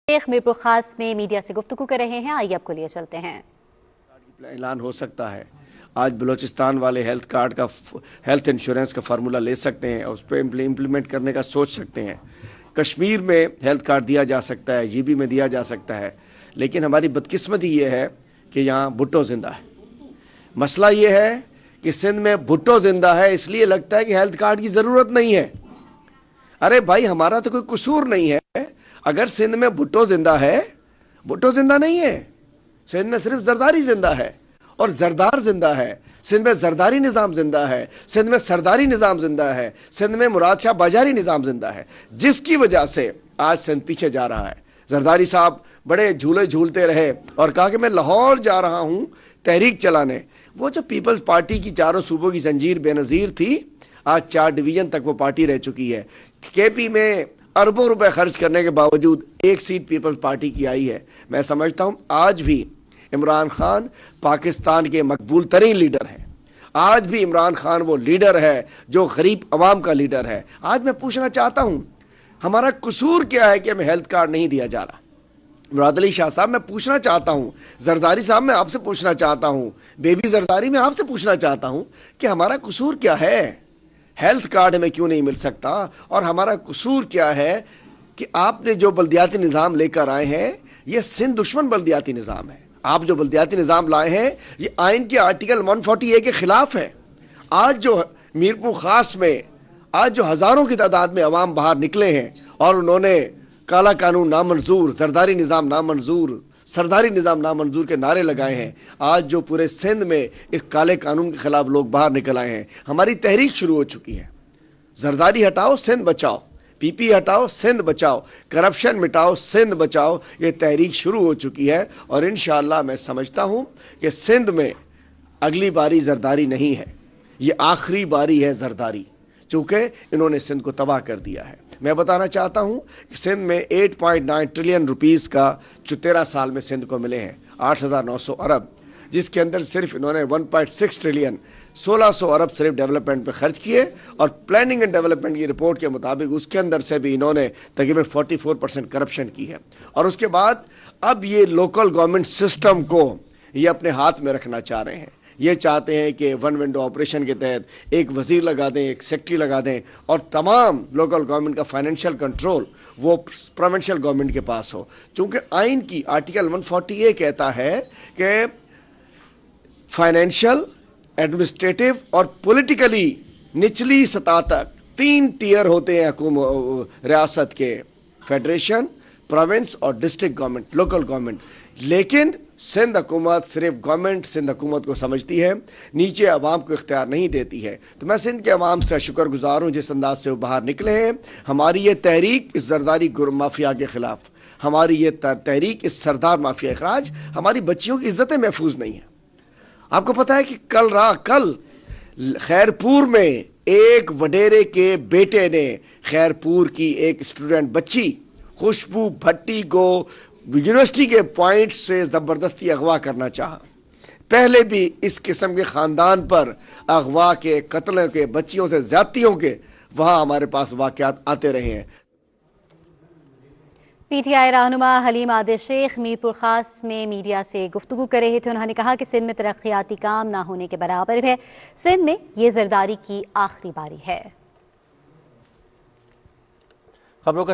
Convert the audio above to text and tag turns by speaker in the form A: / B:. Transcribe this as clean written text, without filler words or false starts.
A: मीरपुर खास में मीडिया से गुफ्तगू कर रहे हैं, आइए आपको लिए चलते हैं।
B: ऐलान हो सकता है। आज बलूचिस्तान वाले हेल्थ कार्ड का, हेल्थ इंश्योरेंस का फार्मूला ले सकते हैं और उस पर इम्प्लीमेंट करने का सोच सकते हैं। कश्मीर में हेल्थ कार्ड दिया जा सकता है, जीबी में दिया जा सकता है, लेकिन हमारी बदकिस्मती ये है कि यहाँ भुट्टो जिंदा है। मसला ये है कि सिंध में भुट्टो जिंदा है, इसलिए लगता है कि हेल्थ कार्ड की जरूरत नहीं है। अरे भाई, हमारा तो कोई कसूर नहीं है। अगर सिंध में भुट्टो जिंदा है, भुट्टो जिंदा नहीं है। सिंध में सिर्फ जरदारी जिंदा है और जरदार जिंदा है। सिंध में जरदारी निजाम जिंदा है, सिंध में सरदारी निजाम जिंदा है, सिंध में मुराद शाह बाजारी निजाम जिंदा है, जिसकी वजह से आज सिंध पीछे जा रहा है। जरदारी साहब बड़े झूले झूलते रहे और कहा कि मैं लाहौर जा रहा हूं तहरीक चलाने। वो जो पीपल्स पार्टी की चारों सूबों की जंजीर बेनजीर थी, आज 4 डिवीजन तक वो पार्टी रह चुकी है। केपी में अरबों रुपए खर्च करने के बावजूद 1 सीट पीपल्स पार्टी की आई है। मैं समझता हूं आज भी इमरान खान पाकिस्तान के मकबूल तरीन लीडर हैं। आज भी इमरान खान वो लीडर है जो गरीब अवाम का लीडर है। आज मैं पूछना चाहता हूं, हमारा कसूर क्या है कि हमें हेल्थ कार्ड नहीं दिया जा रहा? मुराद अली शाह साहब, मैं पूछना चाहता हूं, जरदारी साहब मैं आपसे पूछना चाहता हूं, बेबी जरदारी मैं आपसे पूछना चाहता हूं कि हमारा कसूर क्या है? हेल्थ कार्ड हमें क्यों नहीं मिल सकता? और हमारा कसूर क्या है कि आपने जो बल्दियाती निजाम लेकर आए हैं, यह सिंध दुश्मन बल्दियाती निजाम है। आप जो बल्दियाती निजाम लाए हैं, ये आइन के आर्टिकल 140A के खिलाफ है। आज जो मीरपुर खास में आज जो हजारों की तादाद में अवाम बाहर निकले हैं और उन्होंने काला कानून नामंजूर, जरदारी निजाम नामंजूर, सरदारी निजाम नामंजूर के नारे लगाए हैं, आज जो पूरे सिंध में इस काले कानून के खिलाफ लोग बाहर निकल आए हैं, हमारी तहरीक शुरू हो चुकी है। जरदारी हटाओ, सिंध बचाओ, पीपी हटाओ, सिंध बचाओ, करप्शन मिटाओ, सिंध बचाओ, ये तहरीक शुरू हो चुकी है। और इंशाअल्लाह मैं समझता हूं कि सिंध में अगली बारी जरदारी नहीं है, ये आखिरी बारी है जरदारी, चूंकि इन्होंने सिंध को तबाह कर दिया है। मैं बताना चाहता हूं कि सिंध में 8.9 ट्रिलियन रुपीस का जो 13 साल में सिंध को मिले हैं, 8,900 अरब, जिसके अंदर सिर्फ इन्होंने 1.6 ट्रिलियन 1600 अरब सिर्फ डेवलपमेंट पे खर्च किए। और प्लानिंग एंड डेवलपमेंट की रिपोर्ट के मुताबिक उसके अंदर से भी इन्होंने तकरीबन 44% करप्शन की है। और उसके बाद अब ये लोकल गवर्नमेंट सिस्टम को ये अपने हाथ में रखना चाह रहे हैं। ये चाहते हैं कि वन विंडो ऑपरेशन के तहत एक वजीर लगा दें, एक सेक्रेटरी लगा दें और तमाम लोकल गवर्नमेंट का फाइनेंशियल कंट्रोल वो प्रोविंशियल गवर्नमेंट के पास हो। क्योंकि आइन की आर्टिकल 140A कहता है कि फाइनेंशियल, एडमिनिस्ट्रेटिव और पॉलिटिकली निचली सतह तक 3 टियर होते हैं रियासत के, फेडरेशन, प्रोविंस और डिस्ट्रिक्ट गवर्नमेंट, लोकल गवर्नमेंट। लेकिन सिंध हुकूमत सिर्फ गवर्नमेंट सिंध हुकूमत को समझती है, नीचे अवाम को इख्तियार नहीं देती है। तो मैं सिंध के अवाम से शुक्रगुजार हूं जिस अंदाज से वो बाहर निकले हैं। हमारी ये तहरीक इस जरदारी माफिया के खिलाफ, हमारी ये तहरीक इस सरदार माफिया के खिलाफ, हमारी बच्चियों की इज्जतें महफूज नहीं है। आपको पता है कि कल खैरपुर में एक वडेरे के बेटे ने खैरपुर की एक स्टूडेंट बच्ची खुशबू भट्टी को यूनिवर्सिटी के पॉइंट से जबरदस्ती अगवा करना चाहा। पहले भी इस किस्म के खानदान पर अगवा के, कत्ल के, बच्चियों से ज्यादतियों के वहां हमारे पास वाकयात आते रहे हैं।
A: पीटीआई रहनुमा हलीम आदिल शेख मीरपुर खास में मीडिया से गुफ्तगू कर रहे थे। उन्होंने कहा कि सिंध में तरक्याती काम ना होने के बराबर है। सिंध में ये जरदारी की आखिरी बारी है।
C: खबरों का